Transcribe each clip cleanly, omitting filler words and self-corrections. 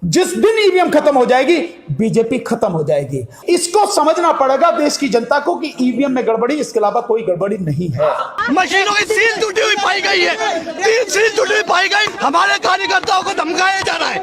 जिस दिन ईवीएम खत्म हो जाएगी, बीजेपी खत्म हो जाएगी। इसको समझना पड़ेगा देश की जनता को कि ईवीएम में गड़बड़ी, इसके अलावा कोई गड़बड़ी नहीं है। मशीनों की सील टूटी हुई पाई गई है, 3 सील टूटी हुई पाई गई। हमारे कार्यकर्ताओं को धमकाया जा रहा है।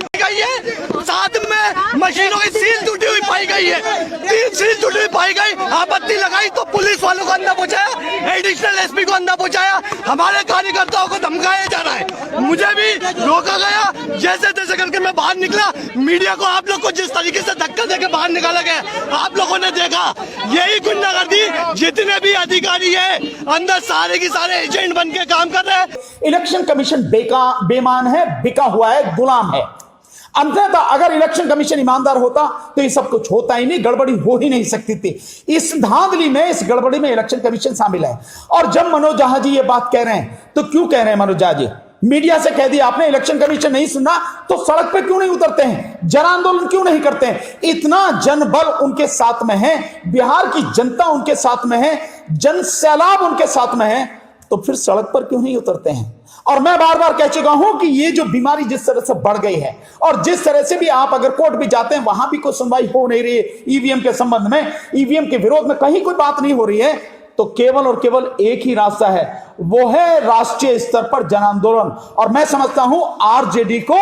साथ में मशीनों की सील टूटी हुई पाई गई है, 3 सील टूटी हुई पाई गई। आपत्ति लगाई तो पुलिस वालों को अंदर पहुंचाया, एडिशनल एसपी को अंदर पहुंचाया। हमारे कार्यकर्ताओं को धमकाया जा रहा है। मुझे भी रोका गया, जैसे तैसे करके मैं बाहर निकला। मीडिया को आप लोग को जिस तरीके से धक्का देके बाहर निकाला गया, आप लोगों ने देखा। यही गुंडागर्दी, जितने भी अधिकारी है अंदर सारे के सारे एजेंट बन के काम कर रहे हैं। इलेक्शन कमीशन बेईमान है, बिका हुआ है, गुलाम है। अंततः अगर इलेक्शन कमीशन ईमानदार होता तो ये सब कुछ होता ही नहीं, गड़बड़ी हो ही नहीं सकती थी। इस धांधली में, इस गड़बड़ी में इलेक्शन कमीशन शामिल है। और जब मनोज झा जी ये बात कह रहे हैं तो क्यों कह रहे हैं मनोज झा जी? मीडिया से कह दिया आपने, इलेक्शन कमीशन नहीं सुना तो सड़क पे क्यों नहीं उतरते हैं, जन आंदोलन क्यों नहीं करते हैं? इतना जनबल उनके साथ में है, बिहार की जनता उनके साथ में है, जन सैलाब उनके साथ में है, तो फिर सड़क पर क्यों नहीं उतरते हैं? और मैं बार बार कह चुका हूं कि ये जो बीमारी जिस तरह से बढ़ गई है, और जिस तरह से भी आप अगर कोर्ट भी जाते हैं वहां भी कोई सुनवाई हो नहीं रही है ईवीएम के संबंध में, ईवीएम के विरोध में कहीं कोई बात नहीं हो रही है, तो केवल और केवल एक ही रास्ता है, वो है राष्ट्रीय स्तर पर जन आंदोलन। और मैं समझता हूं आरजेडी को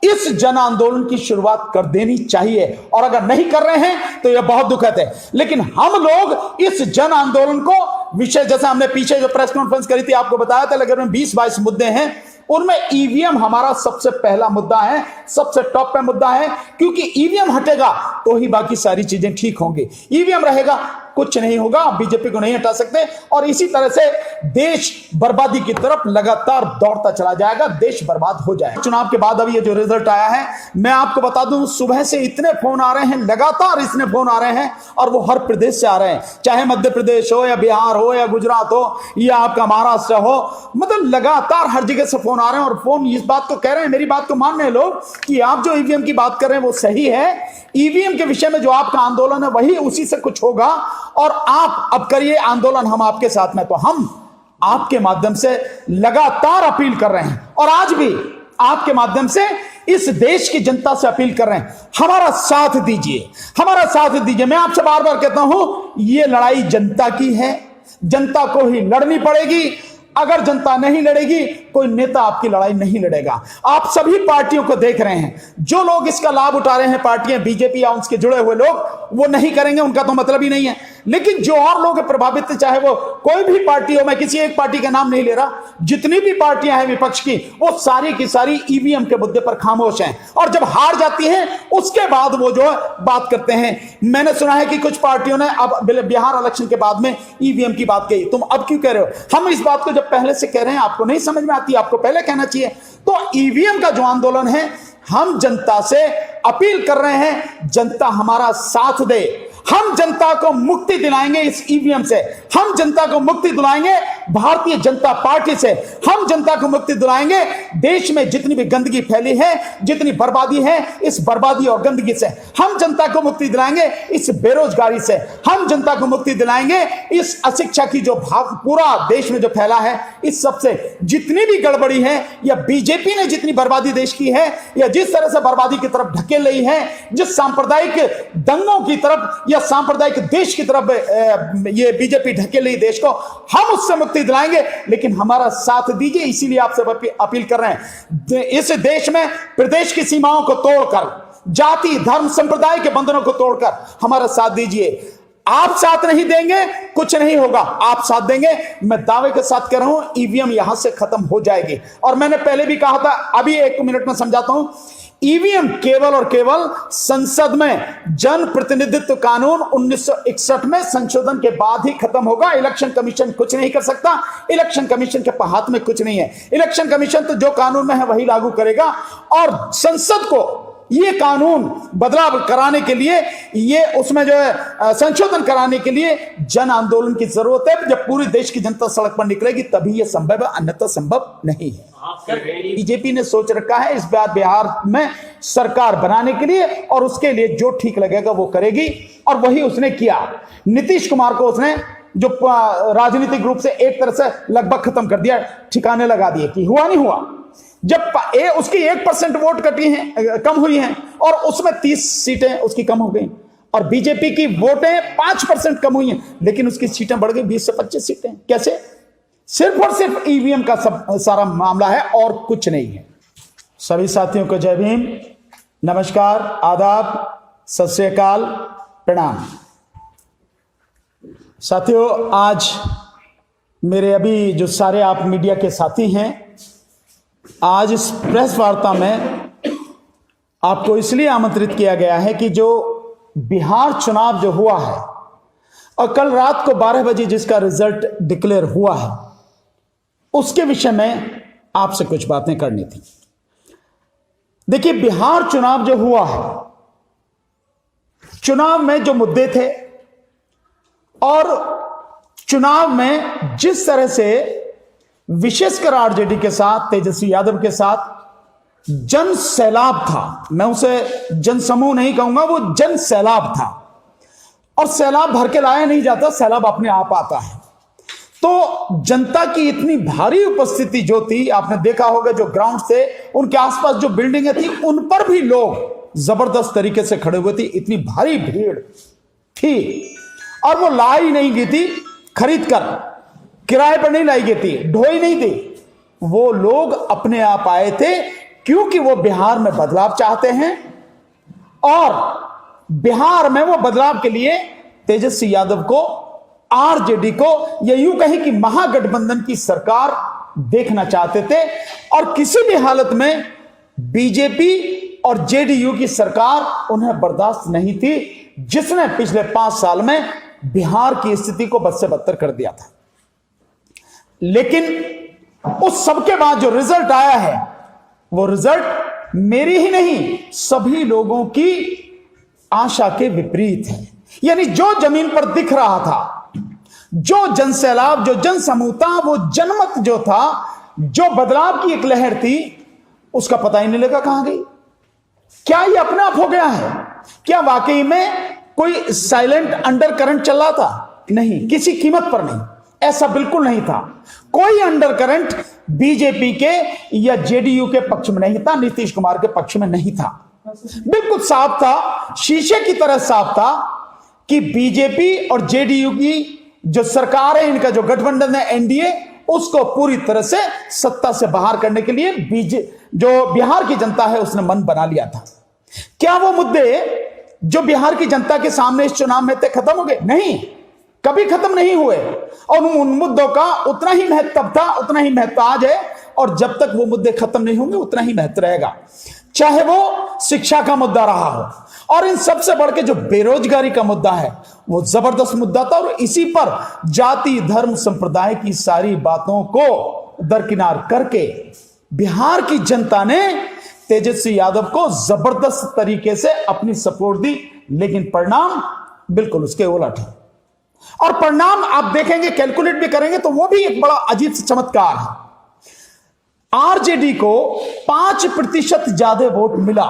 इस जन आंदोलन की शुरुआत कर देनी चाहिए, और अगर नहीं कर रहे हैं तो यह बहुत दुखद है। लेकिन हम लोग इस जन आंदोलन को विषय, जैसे हमने पीछे जो प्रेस कॉन्फ्रेंस करी थी आपको बताया था, लगभग 20-22 मुद्दे हैं, उनमें ईवीएम हमारा सबसे पहला मुद्दा है, सबसे टॉप पे मुद्दा है। क्योंकि ईवीएम हटेगा तो ही बाकी सारी चीजें ठीक होंगी। ईवीएम रहेगा कुछ नहीं होगा, बीजेपी को नहीं हटा सकते, और इसी तरह से देश बर्बादी की तरफ लगातार दौड़ता चला जाएगा, देश बर्बाद हो जाएगा। चुनाव के बाद अभी ये जो रिजल्ट आया है, मैं आपको बता दूं, सुबह से इतने फोन आ रहे हैं, लगातार इतने फोन आ रहे हैं, और वो हर प्रदेश से आ रहे हैं, चाहे मध्य प्रदेश हो या बिहार हो या गुजरात हो या आपका महाराष्ट्र हो, मतलब लगातार हर जगह से फोन आ रहे हैं। और फोन इस बात को कह रहे हैं, मेरी बात को मान रहे हैं लोग कि आप जो ईवीएम की बात कर रहे हैं वो सही है, ईवीएम के विषय में जो आपका आंदोलन है वही उसी से कुछ होगा, और आप अब करिए आंदोलन, हम आपके साथ में। तो हम आपके माध्यम से लगातार अपील कर रहे हैं, और आज भी आपके माध्यम से इस देश की जनता से अपील कर रहे हैं, हमारा साथ दीजिए, हमारा साथ दीजिए। मैं आपसे बार बार कहता हूं, ये लड़ाई जनता की है, जनता को ही लड़नी पड़ेगी। अगर जनता नहीं लड़ेगी, कोई नेता आपकी लड़ाई नहीं लड़ेगा। आप सभी पार्टियों को देख रहे हैं, जो लोग इसका लाभ उठा रहे हैं, पार्टियां, बीजेपी या उसके जुड़े हुए लोग, वो नहीं करेंगे, उनका तो मतलब ही नहीं है। लेकिन जो और लोग प्रभावित, चाहे वो कोई भी पार्टी हो, मैं किसी एक पार्टी का नाम नहीं ले रहा, जितनी भी पार्टियां हैं विपक्ष की, वो सारी की सारी ईवीएम के मुद्दे पर खामोश हैं। और जब हार जाती हैं उसके बाद वो जो बात करते हैं। मैंने सुना है कि कुछ पार्टियों ने अब बिहार इलेक्शन के बाद में ईवीएम की बात कही। तुम अब क्यों कह रहे हो? हम इस बात को जब पहले से कह रहे हैं, आपको नहीं समझ में आती, आपको पहले कहना चाहिए। तो ईवीएम का जो आंदोलन है, हम जनता से अपील कर रहे हैं, जनता हमारा साथ दे। हम जनता को मुक्ति दिलाएंगे इस ईवीएम से, हम जनता को मुक्ति दिलाएंगे भारतीय जनता पार्टी से, हम जनता को मुक्ति दिलाएंगे देश में जितनी भी गंदगी फैली है, जितनी बर्बादी है, इस बर्बादी और गंदगी से हम जनता को मुक्ति दिलाएंगे, इस बेरोजगारी से हम जनता को मुक्ति दिलाएंगे, इस अशिक्षा की जो भाव पूरा देश में जो फैला है, इस सबसे जितनी भी गड़बड़ी है, या बीजेपी ने जितनी बर्बादी देश की है, या जिस तरह से बर्बादी की तरफ ढकेल रही है, जिस सांप्रदायिक दंगों की तरफ या सांप्रदायिक देश की तरफ ये बीजेपी ढकेल रही देश को, हम उससे मुक्ति दिलाएंगे। लेकिन हमारा साथ दीजिए, इसीलिए आपसे अपील कर रहे हैं। इस देश में प्रदेश की सीमाओं को तोड़कर, जाति धर्म संप्रदाय के बंधनों को तोड़कर हमारा साथ दीजिए। आप साथ नहीं देंगे, कुछ नहीं होगा। आप साथ देंगे, मैं दावे के साथ कह रहा हूं, ईवीएम यहां से खत्म हो जाएगी। और मैंने पहले भी कहा था, अभी 1 मिनट में समझाता हूं, ईवीएम केवल और केवल संसद में जन प्रतिनिधित्व कानून 1961 में संशोधन के बाद ही खत्म होगा। इलेक्शन कमीशन कुछ नहीं कर सकता, इलेक्शन कमीशन के हाथ में कुछ नहीं है। इलेक्शन कमीशन तो जो कानून में है वही लागू करेगा, और संसद को ये कानून बदलाव कराने के लिए, ये उसमें जो है संशोधन कराने के लिए जन आंदोलन की जरूरत है। जब पूरी देश की जनता सड़क पर निकलेगी तभी ये संभव है, अन्यथा संभव नहीं है। बीजेपी ने सोच रखा है इस बार बिहार में सरकार बनाने के लिए, और उसके लिए जो ठीक लगेगा वो करेगी, और वही उसने किया। नीतीश कुमार को उसने जो राजनीतिक रूप से एक तरह से लगभग खत्म कर दिया, ठिकाने लगा दिए कि हुआ नहीं हुआ। जब उसकी 1% वोट कटी हैं, कम हुई हैं, और उसमें 30 सीटें उसकी कम हो गई, और बीजेपी की वोटें 5% कम हुई हैं, लेकिन उसकी सीटें बढ़ गई 20 से 25 सीटें। कैसे? सिर्फ और सिर्फ ईवीएम का सारा मामला है और कुछ नहीं है। सभी साथियों को जय भीम, नमस्कार, आदाब, सत श्री अकाल, प्रणाम। साथियों, आज मेरे अभी जो सारे आप मीडिया के साथी हैं, आज इस प्रेस वार्ता में आपको इसलिए आमंत्रित किया गया है कि जो बिहार चुनाव जो हुआ है और कल रात को 12 बजे जिसका रिजल्ट डिक्लेयर हुआ है, उसके विषय में आपसे कुछ बातें करनी थी। देखिए, बिहार चुनाव जो हुआ है, चुनाव में जो मुद्दे थे और चुनाव में जिस तरह से विशेषकर आरजेडी के साथ, तेजस्वी यादव के साथ जन सैलाब था, मैं उसे जन समूह नहीं कहूंगा, वो जन सैलाब था, और सैलाब भर के लाया नहीं जाता, सैलाब अपने आप आता है। तो जनता की इतनी भारी उपस्थिति जो थी, आपने देखा होगा, जो ग्राउंड से उनके आसपास जो बिल्डिंगें थी, उन पर भी लोग जबरदस्त तरीके से खड़े हुए थे, इतनी भारी भीड़ थी, और वो लाई नहीं गई थी खरीद कर, किराए पर नहीं लाई गई थी, ढोई नहीं थी, वो लोग अपने आप आए थे, क्योंकि वो बिहार में बदलाव चाहते हैं, और बिहार में वो बदलाव के लिए तेजस्वी यादव को, आरजेडी को, या यूं कहें कि महागठबंधन की सरकार देखना चाहते थे, और किसी भी हालत में बीजेपी और जेडीयू की सरकार उन्हें बर्दाश्त नहीं थी, जिसने पिछले 5 साल में बिहार की स्थिति को बद से बदतर कर दिया था। लेकिन उस सबके बाद जो रिजल्ट आया है, वो रिजल्ट मेरी ही नहीं, सभी लोगों की आशा के विपरीत है। यानी जो जमीन पर दिख रहा था, जो जनसैलाब, जो जनसमूहता, वो जनमत जो था, जो बदलाव की एक लहर थी, उसका पता ही नहीं लगा कहां गई। क्या ये अपने आप हो गया है? क्या वाकई में कोई साइलेंट अंडर करंट चल रहा था? नहीं, किसी कीमत पर नहीं, ऐसा बिल्कुल नहीं था। कोई अंडर करंट बीजेपी के या जेडीयू के पक्ष में नहीं था, नीतीश कुमार के पक्ष में नहीं था। बिल्कुल साफ था, शीशे की तरह साफ था कि बीजेपी और जेडीयू की जो सरकार है, इनका जो गठबंधन है एनडीए, उसको पूरी तरह से सत्ता से बाहर करने के लिए जो बिहार की जनता है उसने मन बना लिया था। क्या वो मुद्दे जो बिहार की जनता के सामने इस चुनाव में थे खत्म हो गए? नहीं, कभी खत्म नहीं हुए, और उन मुद्दों का उतना ही महत्व था, उतना ही महत्व आज है, और जब तक वो मुद्दे खत्म नहीं होंगे उतना ही महत्व रहेगा। चाहे वो शिक्षा का मुद्दा रहा हो, और इन सबसे बढ़ के जो बेरोजगारी का मुद्दा है, वो जबरदस्त मुद्दा था, और इसी पर जाति, धर्म, संप्रदाय की सारी बातों को दरकिनार करके बिहार की जनता ने तेजस्वी यादव को जबरदस्त तरीके से अपनी सपोर्ट दी। लेकिन परिणाम बिल्कुल उसके उलट है, और परिणाम आप देखेंगे, कैलकुलेट भी करेंगे तो वो भी एक बड़ा अजीब सा चमत्कार है। आरजेडी को 5% ज्यादा वोट मिला,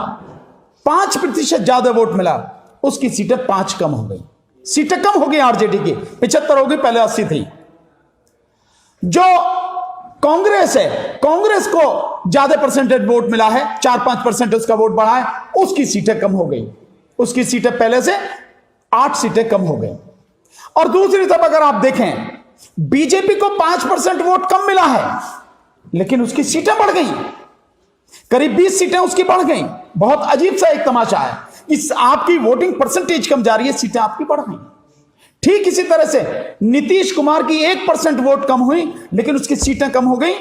5% ज्यादा वोट मिला, उसकी सीटें 5 कम हो गई, सीटें कम हो गई आरजेडी की, 75 हो गई, पहले 80 थी। जो कांग्रेस है, कांग्रेस को ज्यादा परसेंटेज वोट मिला है, 4-5% उसका वोट बढ़ा है, उसकी सीटें कम हो गई, उसकी सीटें पहले से 8 सीटें कम हो गई। और दूसरी तरफ अगर आप देखें, बीजेपी को 5% वोट कम मिला है, लेकिन उसकी सीटें बढ़ गई, करीब 20 सीटें उसकी बढ़ गई। बहुत अजीब सा एक तमाशा है, इस आपकी वोटिंग परसेंटेज कम जा रही है, सीटें आपकी बढ़ गई। ठीक इसी तरह से नीतीश कुमार की 1% वोट कम हुई, लेकिन उसकी सीटें कम हो गई,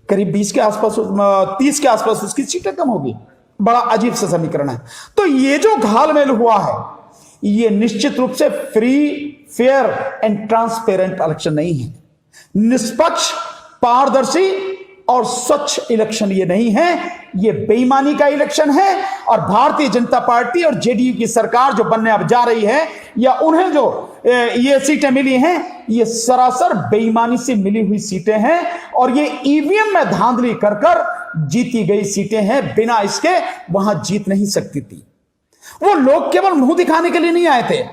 करीब 20 के आसपास, 30 के आसपास उसकी सीटें कम हो गई। बड़ा अजीब सा समीकरण है। तो ये जो घालमेल हुआ है, ये निश्चित रूप से free, fair and transparent election नहीं है। निष्पक्ष, पारदर्शी और स्वच्छ इलेक्शन ये नहीं है, ये बेईमानी का इलेक्शन है। और भारतीय जनता पार्टी और जेडीयू की सरकार जो बनने अब जा रही है, या उन्हें जो ये सीटें मिली हैं, ये सरासर बेईमानी से मिली हुई सीटें हैं, और ये ईवीएम में धांधली कर कर जीती गई सीटें हैं। बिना इसके वहां जीत नहीं सकती थी। वो लोग केवल मुंह दिखाने के लिए नहीं आए थे,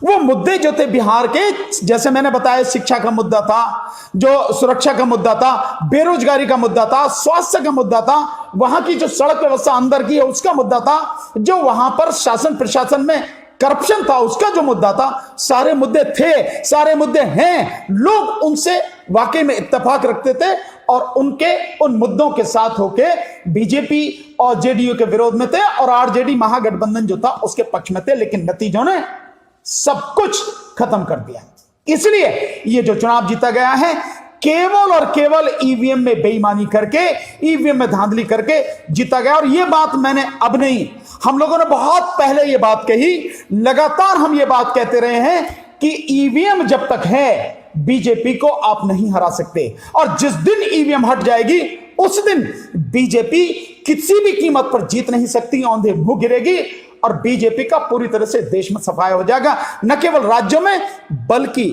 वो मुद्दे जो थे बिहार के, जैसे मैंने बताया, शिक्षा का मुद्दा था, जो सुरक्षा का मुद्दा था, बेरोजगारी का मुद्दा था, स्वास्थ्य का मुद्दा था, वहां की जो सड़क व्यवस्था अंदर की है उसका मुद्दा था, जो वहां पर शासन प्रशासन में करप्शन था उसका जो मुद्दा था, सारे मुद्दे थे, सारे मुद्दे हैं। लोग उनसे वाकई में इत्तेफाक रखते थे और उनके उन मुद्दों के साथ होके बीजेपी और जेडीयू के विरोध में थे और आरजेडी महागठबंधन जो था उसके पक्ष में थे, लेकिन नतीजों ने सब कुछ खत्म कर दिया। इसलिए ये जो चुनाव जीता गया है केवल और केवल ईवीएम में बेईमानी करके, ईवीएम में धांधली करके जीता गया। और ये बात मैंने अब नहीं, हम लोगों ने बहुत पहले ये बात कही, लगातार हम ये बात कहते रहे हैं कि ईवीएम जब तक है बीजेपी को आप नहीं हरा सकते, और जिस दिन ईवीएम हट जाएगी उस दिन बीजेपी किसी भी कीमत पर जीत नहीं सकती, औंधे मुंह गिरेगी और बीजेपी का पूरी तरह से देश में सफाया हो जाएगा। न केवल राज्यों में बल्कि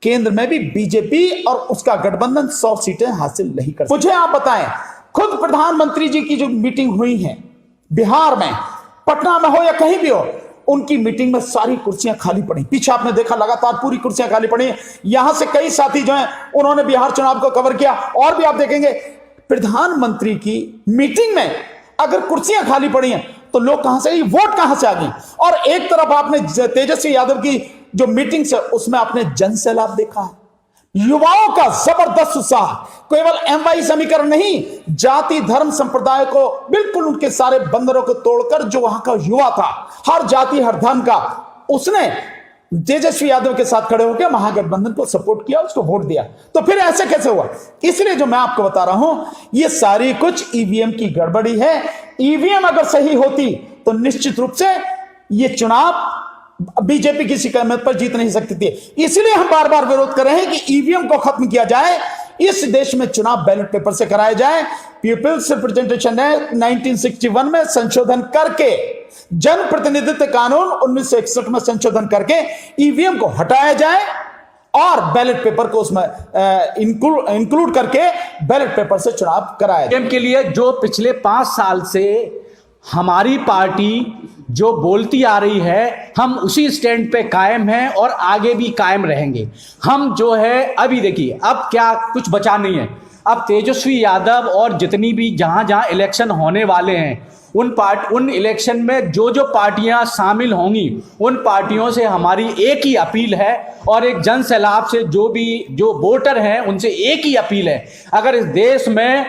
केंद्र में भी बीजेपी और उसका गठबंधन 100 सीटें हासिल नहीं कर सकते। मुझे आप बताएं, खुद प्रधानमंत्री जी की जो मीटिंग हुई है बिहार में, पटना में हो या कहीं भी हो, उनकी मीटिंग में सारी कुर्सियां खाली पड़ी। पीछे आपने देखा लगातार पूरी कुर्सियां खाली पड़ी। यहां से कई साथी जो हैं उन्होंने बिहार चुनाव को कवर किया, और भी आप देखेंगे प्रधानमंत्री की मीटिंग में अगर कुर्सियां खाली पड़ी हैं तो लोग कहां से, वोट कहां से आ गई। और एक तरफ आपने तेजस्वी यादव की जो मीटिंग से उसमें आपने जन सैलाब देखा, युवाओं का जबरदस्त उत्साह, केवल एमवाई समीकरण नहीं, जाति धर्म संप्रदाय को बिल्कुल उनके सारे बंदरों को तोड़कर जो वहां का युवा था, हर जाति हर धर्म का, उसने तेजस्वी यादव के साथ खड़े होकर महागठबंधन को सपोर्ट किया, उसको वोट दिया। तो फिर ऐसे कैसे हुआ? इसलिए जो मैं आपको बता रहा हूं, ये सारी कुछ ईवीएम की गड़बड़ी है। ईवीएम अगर सही होती तो निश्चित रूप से ये चुनाव बीजेपी किसी कीमत पर जीत नहीं सकती थी। इसलिए हम बार बार विरोध कर रहे हैं कि ईवीएम को खत्म किया जाए, इस देश में चुनाव बैलेट पेपर से कराया जाए। पीपल्स रिप्रेजेंटेशन ने 1961 में संशोधन करके, जन प्रतिनिधित्व कानून 1961 में संशोधन करके ईवीएम को हटाया जाए और बैलेट पेपर को उसमें इंक्लूड करके बैलेट पेपर से चुनाव कराया जाए। के लिए जो पिछले 5 साल से हमारी पार्टी जो बोलती आ रही है, हम उसी स्टैंड पे कायम हैं और आगे भी कायम रहेंगे। हम जो है, अभी देखिए अब क्या कुछ बचा नहीं है। अब तेजस्वी यादव और जितनी भी जहां जहां इलेक्शन होने वाले हैं उन इलेक्शन में जो पार्टियां शामिल होंगी, उन पार्टियों से हमारी एक ही अपील है और एक जन सैलाब से जो वोटर हैं उनसे एक ही अपील है, अगर इस देश में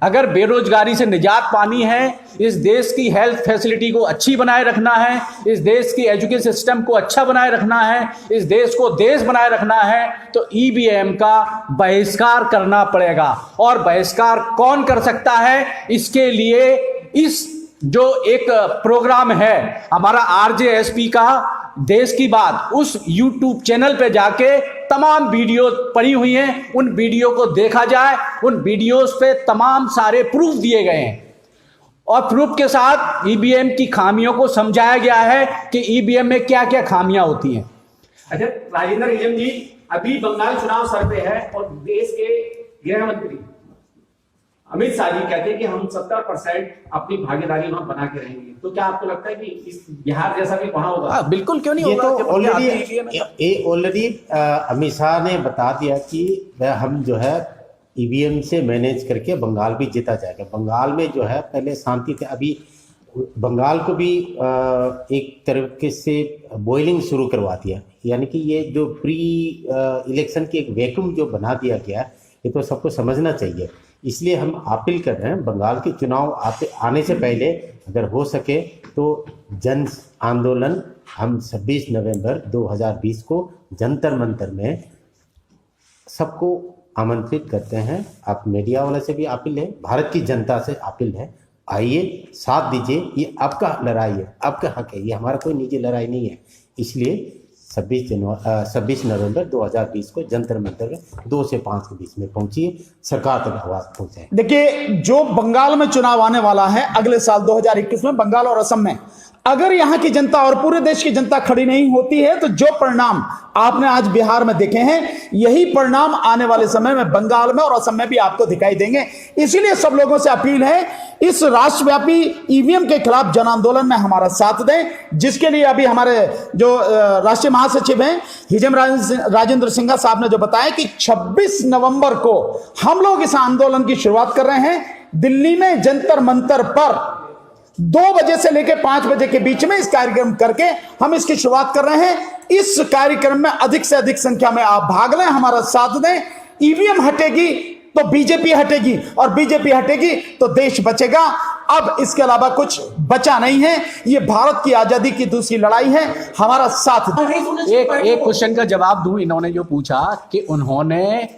अगर बेरोजगारी से निजात पानी है, इस देश की हेल्थ फैसिलिटी को अच्छी बनाए रखना है, इस देश की एजुकेशन सिस्टम को अच्छा बनाए रखना है, इस देश को देश बनाए रखना है, तो ईवीएम का बहिष्कार करना पड़ेगा। और बहिष्कार कौन कर सकता है? इसके लिए इस जो एक प्रोग्राम है हमारा आरजेएसपी का देश की बात, उस यूट्यूब चैनल पे जाके तमाम वीडियो पड़ी हुई हैं, उन वीडियो को देखा जाए। उन वीडियोस पे तमाम सारे प्रूफ दिए गए हैं और प्रूफ के साथ ईवीएम की खामियों को समझाया गया है कि ईवीएम में क्या क्या खामियां होती हैं। अच्छा राजेंद्र निजम जी, अभी बंगाल चुनाव सर पे है और देश के गृह मंत्री अमित शाह जी कहते हैं कि हम 70% अपनी भागीदारी वहां बना के रहेंगे। तो क्या आपको लगता है कि इस बिहार जैसा भी वहां होगा? बिल्कुल, क्यों नहीं ये होगा? तो ऑलरेडी अमित शाह ने बता दिया कि हम जो है ईवीएम से मैनेज करके बंगाल भी जीता जाएगा। बंगाल में जो है पहले शांति थे, अभी बंगाल को भी एक तरीके से बॉइलिंग शुरू करवा दिया। यानी कि ये जो प्री इलेक्शन की एक वैक्यूम जो बना दिया गया, ये तो सबको समझना चाहिए। इसलिए हम अपील कर रहे हैं, बंगाल के चुनाव आने से पहले अगर हो सके तो जन आंदोलन हम 26 नवंबर 2020 को जंतर मंतर में सबको आमंत्रित करते हैं। आप मीडिया वाले से भी अपील है, भारत की जनता से अपील है, आइए साथ दीजिए। ये आपका लड़ाई है, आपका हक है, ये हमारा कोई निजी लड़ाई नहीं है। इसलिए 26 नवंबर 2020 को जंतर मंतर में 2 से 5 के बीच में पहुंचिए, सरकार तक आवाज पहुंचाए। देखिए, जो बंगाल में चुनाव आने वाला है अगले साल 2021 में, बंगाल और असम में, अगर यहां की जनता और पूरे देश की जनता खड़ी नहीं होती है तो जो परिणाम आपने आज बिहार में देखे हैं, यही परिणाम आने वाले समय में बंगाल में और असम में भी आपको दिखाई देंगे। इसीलिए सब लोगों से अपील है, इस राष्ट्रव्यापी ईवीएम के खिलाफ जन आंदोलन में हमारा साथ दें, जिसके लिए अभी हमारे जो राष्ट्रीय महासचिव हैं हिजम राजेंद्र सिंघा साहब ने जो बताया कि 26 नवंबर को हम लोग इस आंदोलन की शुरुआत कर रहे हैं। दिल्ली में जंतर मंतर पर 2 बजे से लेकर 5 बजे के बीच में इस कार्यक्रम करके हम इसकी शुरुआत कर रहे हैं। इस कार्यक्रम में अधिक से अधिक संख्या में आप भाग लें, हमारा साथ दें। ईवीएम हटेगी तो बीजेपी हटेगी और बीजेपी हटेगी तो देश बचेगा। अब इसके अलावा कुछ बचा नहीं है। ये भारत की आजादी की दूसरी लड़ाई है, हमारा साथ दें। एक क्वेश्चन का जवाब दूं। इन्होंने जो पूछा कि उन्होंने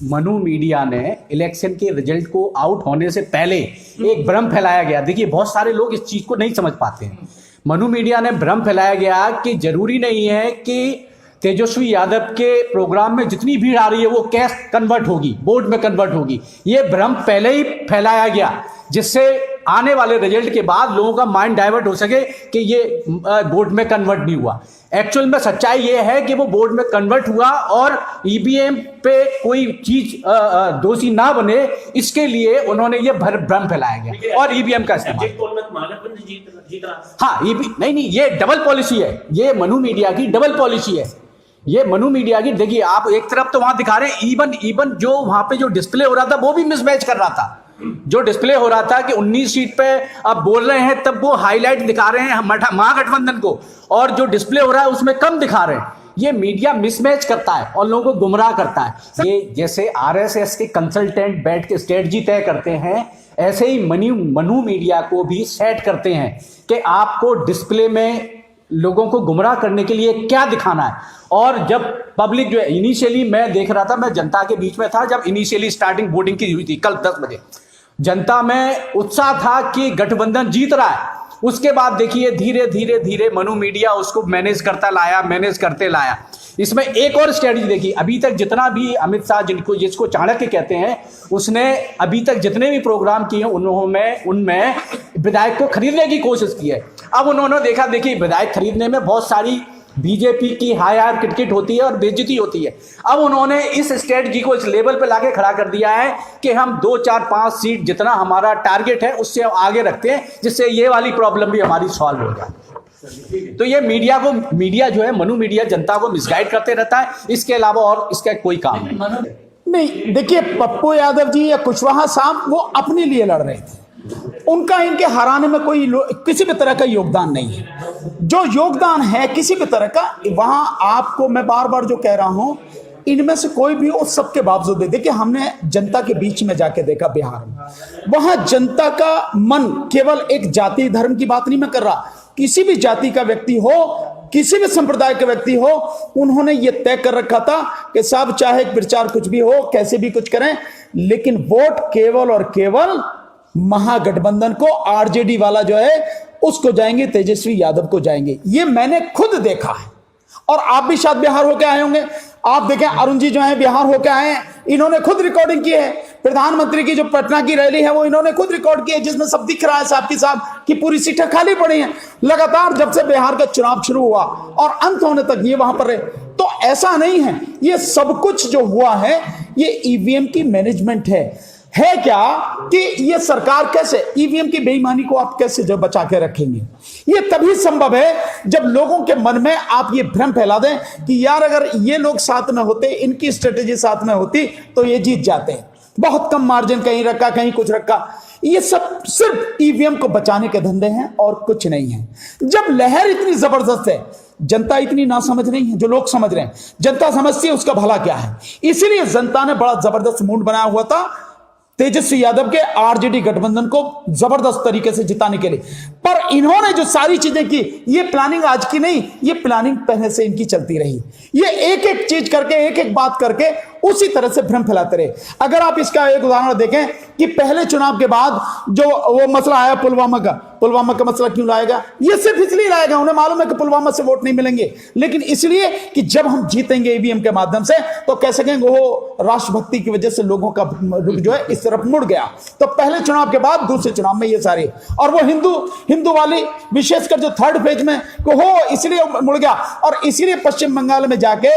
मनु मीडिया ने इलेक्शन के रिजल्ट को आउट होने से पहले एक भ्रम फैलाया गया। देखिए, बहुत सारे लोग इस चीज को नहीं समझ पाते हैं। मनु मीडिया ने भ्रम फैलाया गया कि जरूरी नहीं है कि तेजस्वी यादव के प्रोग्राम में जितनी भीड़ आ रही है वो कैश कन्वर्ट होगी, वोट में कन्वर्ट होगी। ये भ्रम पहले ही फैलाया गया, जिससे आने वाले रिजल्ट के बाद लोगों का माइंड डाइवर्ट हो सके कि ये वोट में कन्वर्ट नहीं हुआ। एक्चुअल में सच्चाई ये है कि वो वोट में कन्वर्ट हुआ और ईवीएम पे कोई चीज दोषी ना बने, इसके लिए उन्होंने ये भ्रम फैलाया गया और ईवीएम का इस्तेमाल। हाँ, नहीं, ये डबल पॉलिसी है। ये मनु मीडिया की डबल पॉलिसी है। ये मनु मीडिया की, देखिए आप एक तरफ तो वहां दिखा रहे हैं, इवन जो वहां पे जो डिस्प्ले हो रहा था वो भी मिसमैच कर रहा था। जो डिस्प्ले हो रहा था कि 19 सीट पे आप बोल रहे हैं, तब वो हाईलाइट दिखा रहे हैं महागठबंधन को, और जो डिस्प्ले हो रहा है उसमें कम दिखा रहे हैं। ये मीडिया मिसमैच करता है और लोगों को गुमराह करता है। ये जैसे आरएसएस के कंसल्टेंट बैठ के स्ट्रेटजी तय करते हैं, ऐसे ही मनु मीडिया को भी सेट करते हैं कि आपको डिस्प्ले में लोगों को गुमराह करने के लिए क्या दिखाना है। और जब पब्लिक जो है, इनिशियली मैं देख रहा था, मैं जनता के बीच में था जब इनिशियली स्टार्टिंग वोटिंग की हुई थी कल 10 बजे, जनता में उत्साह था कि गठबंधन जीत रहा है। उसके बाद देखिए धीरे धीरे मनु मीडिया उसको मैनेज करते लाया। इसमें एक और स्ट्रेटजी देखी, अभी तक जितना भी अमित शाह जिसको चाणक्य कहते हैं, उसने अभी तक जितने भी प्रोग्राम किए उनमें विधायक को खरीदने की कोशिश की है। अब उन्होंने देखा, देखिए विधायक खरीदने में बहुत सारी बीजेपी की हायर क्रिकेट होती है और बेइज्जती होती है। अब उन्होंने इस स्ट्रेटजी को इस लेवल पे लाके खड़ा कर दिया है कि हम 2, 4, 5 सीट जितना हमारा टारगेट है उससे आगे रखते हैं, जिससे ये वाली प्रॉब्लम भी हमारी सॉल्व हो जाए। तो ये मीडिया जो है, मनु मीडिया जनता को मिसगाइड करते रहता है, इसके अलावा और इसका कोई काम नहीं। देखिए, पप्पू यादव जी या कुशवाहा साहब वो अपने लिए लड़ रहे थे, उनका इनके हराने में कोई किसी भी तरह का योगदान नहीं है। जो योगदान है किसी भी तरह का, वहां आपको मैं बार बार जो कह रहा हूं, इनमें से कोई भी हो, सबके बावजूद देखिए, हमने जनता के बीच में जाके देखा बिहार में, वहां जनता का मन केवल एक जाति धर्म की बात नहीं मैं कर रहा, किसी भी जाति का व्यक्ति हो, किसी भी संप्रदाय का व्यक्ति हो, उन्होंने ये तय कर रखा था कि साहब चाहे प्रचार कुछ भी हो, कैसे भी कुछ करें, लेकिन वोट केवल और केवल महागठबंधन को, आरजेडी वाला जो है उसको जाएंगे, तेजस्वी यादव को जाएंगे। ये मैंने खुद देखा है और आप भी शायद बिहार होके आए होंगे। आप देखें, अरुण जी जो है बिहार होके आए हैं, इन्होंने खुद रिकॉर्डिंग की है। प्रधानमंत्री की जो पटना की रैली है वो इन्होंने खुद रिकॉर्ड की है, जिसमें सब दिख रहा है साहब की पूरी सीटें खाली पड़ी हैं। लगातार जब से बिहार का चुनाव शुरू हुआ और अंत होने तक ये वहां पर रहे। तो ऐसा नहीं है, ये सब कुछ जो हुआ है ये ईवीएम की मैनेजमेंट है क्या कि ये सरकार कैसे ईवीएम की बेईमानी को आप कैसे जो बचा के रखेंगे। ये तभी संभव है जब लोगों के मन में आप ये भ्रम फैला दें कि यार अगर ये लोग साथ में होते, इनकी स्ट्रेटेजी साथ में होती तो ये जीत जाते हैं, बहुत कम मार्जिन, कहीं रखा कहीं कुछ रखा। ये सब सिर्फ ईवीएम को बचाने के धंधे हैं और कुछ नहीं है। जब लहर इतनी जबरदस्त है, जनता इतनी ना समझ नहीं है, जो लोग समझ रहे हैं, जनता समझती है उसका भला क्या है। इसीलिए जनता ने बड़ा जबरदस्त मूड बनाया हुआ था तेजस्वी यादव के आरजेडी गठबंधन को जबरदस्त तरीके से जिताने के लिए। पर इन्होंने जो सारी चीजें की, ये प्लानिंग आज की नहीं, ये प्लानिंग पहले से इनकी चलती रही। ये एक एक चीज करके, एक एक बात करके उसी तरह से भ्रम फैलाते रहे। अगर आप इसका एक उदाहरण देखें कि पहले चुनाव के बाद जो वो मसला आया पुलवामा का मसला क्यों लाएगा? ये सिर्फ इसलिए लाएगा, उन्हें मालूम है कि पुलवामा से वोट नहीं मिलेंगे, लेकिन इसलिए कि जब हम जीतेंगे ईवीएम के माध्यम से तो कह सकेंगे वो राष्ट्रभक्ति की वजह से लोगों का रुख जो है इस तरफ मुड़ गया। तो पहले चुनाव के बाद दूसरे चुनाव में ये सारे और वो हिंदू वाली विशेषकर जो थर्ड फेज में हो इसलिए मुड़ गया। और इसीलिए पश्चिम बंगाल में जाके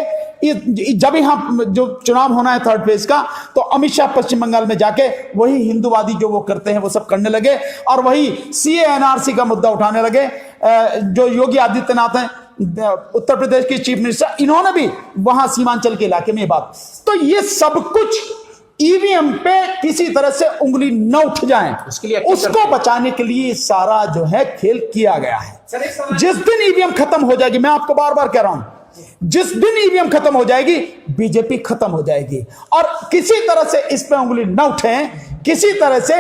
जब यहां जो चुनाव होना है थर्ड फेज का, तो अमित शाह पश्चिम बंगाल में जाके वही हिंदूवादी जो वो करते हैं वो सब करने लगे और वही सीए एनआरसी का मुद्दा उठाने लगे। जो योगी आदित्यनाथ हैं उत्तर प्रदेश के चीफ मिनिस्टर, इन्होंने भी वहां सीमांचल के इलाके में ये बात, तो ये सब कुछ ईवीएम पे किसी तरह से उंगली न उठ जाए उसको बचाने के लिए सारा जो है खेल किया गया है। जिस दिन ईवीएम खत्म हो जाएगी, मैं आपको बार बार कह रहा हूं, जिस दिन ईवीएम खत्म हो जाएगी बीजेपी खत्म हो जाएगी। और किसी तरह से इस पे उंगली न उठे, किसी तरह से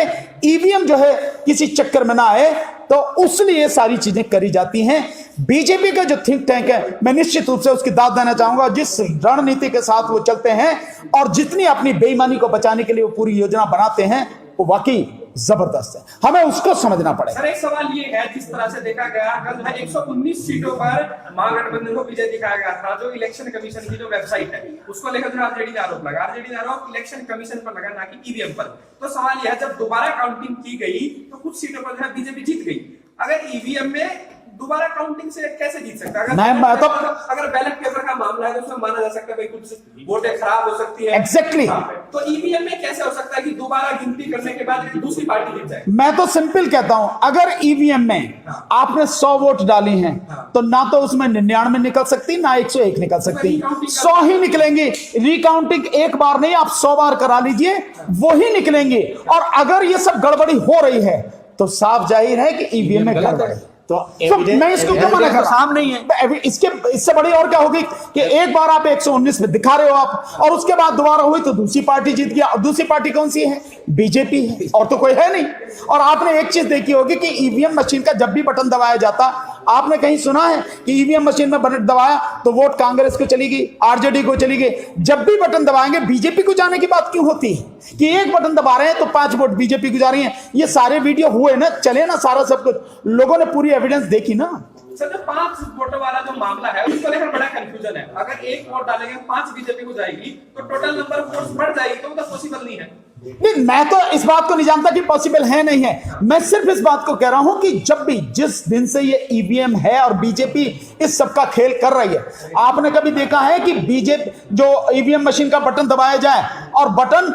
ईवीएम जो है किसी चक्कर में ना आए, तो उसलिए सारी चीजें करी जाती हैं। बीजेपी का जो थिंक टैंक है, मैं निश्चित रूप से उसकी दाद देना चाहूंगा। जिस रणनीति के साथ वो चलते हैं और जितनी अपनी बेईमानी को बचाने के लिए वो पूरी योजना बनाते हैं, वो वाकई जबरदस्त है। हमें उसको समझना पड़ेगा। सर एक सवाल ये है, जिस तरह से देखा गया कल 119 सीटों पर महागठबंधन को विजय दिखाया गया था, जो इलेक्शन कमीशन की जो वेबसाइट है उसको लेकर जो आरजेडी ने आरोप लगा, आरजेडी ने आरोप इलेक्शन कमीशन पर लगा, ना कि ईवीएम पर। तो सवाल यह है, जब दोबारा काउंटिंग की गई तो कुछ सीटों पर जो है बीजेपी जीत गई, अगर ईवीएम में दोबारा काउंटिंग से कैसे जीत सकता है? अगर बैलेट पेपर का मामला है तो उसमें माना जा सकता है भाई कुछ वोटें खराब हो सकती है। एग्जैक्टली। तो ईवीएम में कैसे हो सकता है कि दोबारा गिनती करने के बाद दूसरी पार्टी जीत जाए? मैं तो सिंपल कहता हूं, अगर ईवीएम में आपने 100 वोट डाली हैं तो ना तो उसमें 99 निकल सकती, ना 101 निकल सकती, 100 ही निकलेंगे। रिकाउंटिंग एक बार नहीं, आप 100 बार करा लीजिए, वो ही निकलेंगे। और अगर ये सब गड़बड़ी हो रही है तो साफ जाहिर है कि ईवीएम में गड़बड़ी। तो मैं इसको क्यों मना कर रहा हूं? नहीं है इससे बड़ी और क्या होगी कि एक बार आप 119 में दिखा रहे हो आप, और उसके बाद दोबारा हुई तो दूसरी पार्टी जीत गया। और दूसरी पार्टी कौन सी है? बीजेपी है, और तो कोई है नहीं। और आपने एक चीज देखी होगी कि ईवीएम मशीन का जब भी बटन दबाया जाता, आपने कहीं सुना है कि ईवीएम मशीन में बटन दबाया तो वोट कांग्रेस को चली गई, आरजेडी को चली गई? जब भी बटन दबाएंगे बीजेपी को जाने की बात क्यों होती है कि एक बटन दबा रहे हैं तो 5 वोट बीजेपी को जा रही हैं? ये सारे वीडियो हुए ना, चले ना, सारा सब कुछ लोगों ने पूरी एविडेंस देखी ना। सर जो 5 वोटों वाला जो मामला है उसको लेकर बड़ा कंफ्यूजन है। अगर 1 वोट डालेंगे 5 बीजेपी को जाएगी तो टोटल नंबर ऑफ वोट्स बढ़ जाएगी, तो पॉसिबल नहीं है। नहीं, मैं तो इस बात को नहीं जानता कि पॉसिबल है नहीं है। मैं सिर्फ इस बात को कह रहा हूं कि जब भी जिस दिन से ये ईवीएम है और बीजेपी इस सब का खेल कर रही है, आपने कभी देखा है कि बीजेपी जो ईवीएम मशीन का बटन दबाया जाए और बटन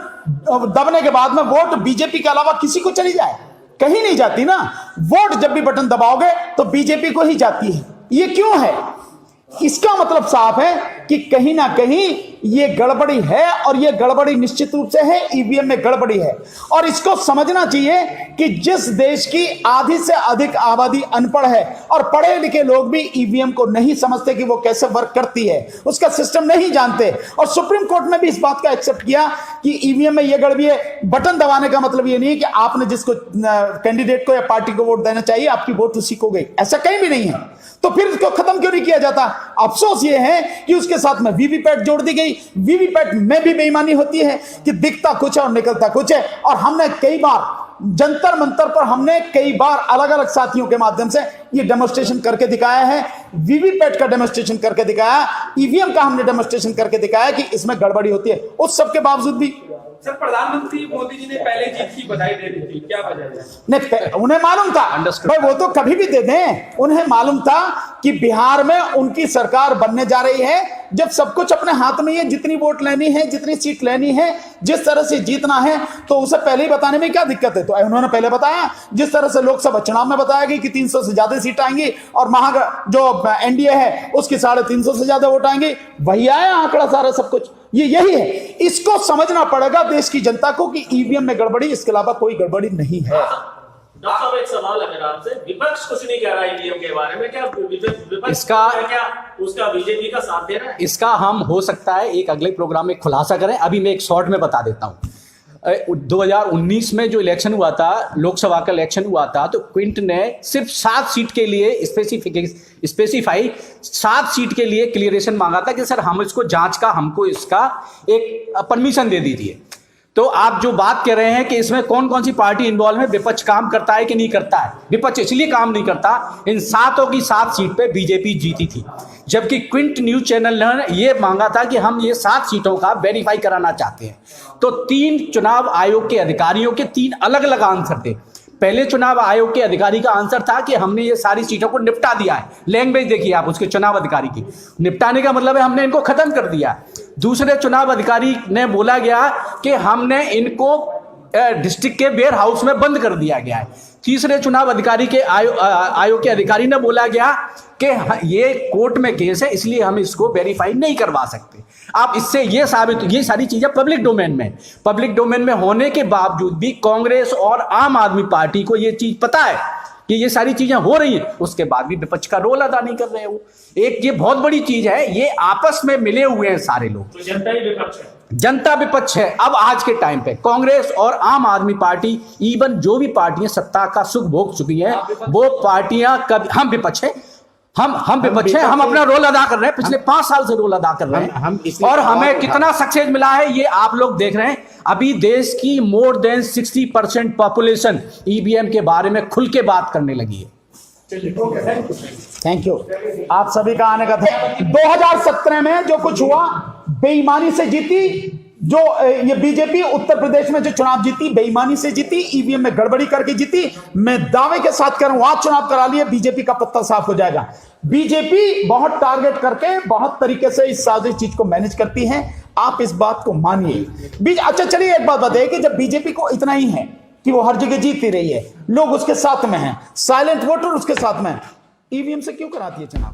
दबने के बाद में वोट बीजेपी के अलावा किसी को चली जाए? कहीं नहीं जाती ना। वोट जब भी बटन दबाओगे तो बीजेपी को ही जाती है। ये क्यों है? इसका मतलब साफ है कि कहीं ना कहीं ये गड़बड़ी है, और ये गड़बड़ी निश्चित रूप से है, ईवीएम में गड़बड़ी है। और इसको समझना चाहिए कि जिस देश की आधी से अधिक आबादी अनपढ़ है और पढ़े लिखे लोग भी ईवीएम को नहीं समझते कि वो कैसे वर्क करती है, उसका सिस्टम नहीं जानते, और सुप्रीम कोर्ट ने भी इस बात का एक्सेप्ट किया कि ईवीएम में ये गड़बड़ी है। बटन दबाने का मतलब ये नहीं है कि आपने जिसको कैंडिडेट को या पार्टी को वोट देना चाहिए आपकी वोट उसी को गई, ऐसा कहीं भी नहीं है। तो फिर इसको खत्म क्यों नहीं किया जाता? अफसोस ये है कि उसके साथ में वीवीपैट जोड़ दी गई। वीवीपैट में भी बेईमानी होती है कि दिखता कुछ है और निकलता कुछ है। और हमने कई बार जंतर मंतर पर हमने कई बार अलग अलग साथियों के माध्यम से ये डेमोन्स्ट्रेशन करके दिखाया है। वीवीपैट का डेमोन्स्ट्रेशन करके दिखाया, ईवीएम का हमने डेमोन्स्ट्रेशन करके दिखाया कि इसमें गड़बड़ी होती है। उस सब के बावजूद भी सर प्रधानमंत्री मोदी जी ने पहले जीत की बधाई दे दी थी, क्या वजह है? नहीं, उन्हें मालूम था भाई, वो तो कभी भी दे दें। उन्हें मालूम था कि बिहार में उनकी सरकार बनने जा रही है जब सब कुछ अपने हाथ में है, जितनी वोट लेनी है, जितनी सीट लेनी है, जिस तरह से जीतना है, तो उसे पहले ही बताने में क्या दिक्कत है? तो उन्होंने पहले बताया, जिस तरह से लोकसभा चुनाव में बताया गया कि 300 से ज्यादा सीट आएंगी और जो एनडीए है उसकी 350 से ज्यादा वोट आएंगे, वही आया आंकड़ा सारा सब कुछ। ये यही है, इसको समझना पड़ेगा देश की जनता को कि ईवीएम में गड़बड़ी, इसके अलावा कोई गड़बड़ी नहीं है। डॉक्टर साहब एक सवाल है मेरा आपसे, विपक्ष कुछ नहीं कह रहा ईवीएम के बारे में, क्या विपक्ष इसका क्या उसका बीजेपी का साथ दे रहा है? इसका हम हो सकता है एक अगले प्रोग्राम में खुलासा करें। अभी मैं एक शॉर्ट में बता देता हूं। 2019 में जो इलेक्शन हुआ था, लोकसभा का इलेक्शन हुआ था, तो क्विंट ने सिर्फ 7 सीट के लिए स्पेसिफाई 7 सीट के लिए क्लियरेशन मांगा था कि सर हम इसको जांच का, हमको इसका एक परमिशन दे दीजिए। तो आप जो बात कह रहे हैं कि इसमें कौन कौन सी पार्टी इन्वॉल्व है, विपक्ष काम करता है कि नहीं करता है? विपक्ष इसलिए काम नहीं करता, इन 7 की 7 सीट पे बीजेपी जीती थी, जबकि क्विंट न्यूज चैनल ने ये मांगा था कि हम ये 7 सीटों का वेरीफाई कराना चाहते हैं। तो 3 चुनाव आयोग के अधिकारियों के 3 अलग अलग आंसर थे। पहले चुनाव आयोग के अधिकारी का आंसर था कि हमने ये सारी सीटों को निपटा दिया है। लैंग्वेज देखिए आप उसके चुनाव अधिकारी की, निपटाने का मतलब है हमने इनको खत्म कर दिया। दूसरे चुनाव अधिकारी ने बोला गया कि हमने इनको डिस्ट्रिक्ट के वेयर हाउस में बंद कर दिया गया है। तीसरे चुनाव अधिकारी के आयोग के अधिकारी ने बोला गया कि ये कोर्ट में केस है, इसलिए हम इसको वेरीफाई नहीं करवा सकते। आप इससे ये साबित, ये सारी चीजें पब्लिक डोमेन में होने के बावजूद भी कांग्रेस और आम आदमी पार्टी को ये चीज पता है कि ये सारी चीजें हो रही हैं, उसके बाद भी विपक्ष का रोल अदा नहीं कर रहे हो। एक ये बहुत बड़ी चीज है, ये आपस में मिले हुए हैं सारे लोग। तो जनता ही विपक्ष है, जनता विपक्ष है। अब आज के टाइम पे कांग्रेस और आम आदमी पार्टी, इवन जो भी पार्टियां सत्ता का सुख भोग चुकी हैं, वो पार्टियां कभी, हम विपक्ष है, हम विपक्ष है, हम अपना रोल अदा कर रहे हैं, पिछले 5 साल से रोल अदा कर रहे हैं और हमें कितना सक्सेस मिला है ये आप लोग देख रहे हैं। अभी देश की मोर देन 60% पॉपुलेशन ईवीएम के बारे में खुल के बात करने लगी है। थैंक यू आप सभी का आने का था। 2017 में जो कुछ हुआ बेईमानी से जीती, जो ये बीजेपी उत्तर प्रदेश में जो चुनाव जीती बेईमानी से जीती, ईवीएम में गड़बड़ी करके जीती। मैं दावे के साथ कह रहा हूं आज चुनाव करा लिए बीजेपी का पत्ता साफ हो जाएगा। बीजेपी बहुत टारगेट करके बहुत तरीके से इस सारी चीज को मैनेज करती है, आप इस बात को मानिए। अच्छा चलिए एक बात बताइए कि जब बीजेपी को इतना ही है कि वो हर जगह जीतती रही है, लोग उसके साथ में हैं, साइलेंट वोटर उसके साथ में, ईवीएम से क्यों कराती है चुनाव?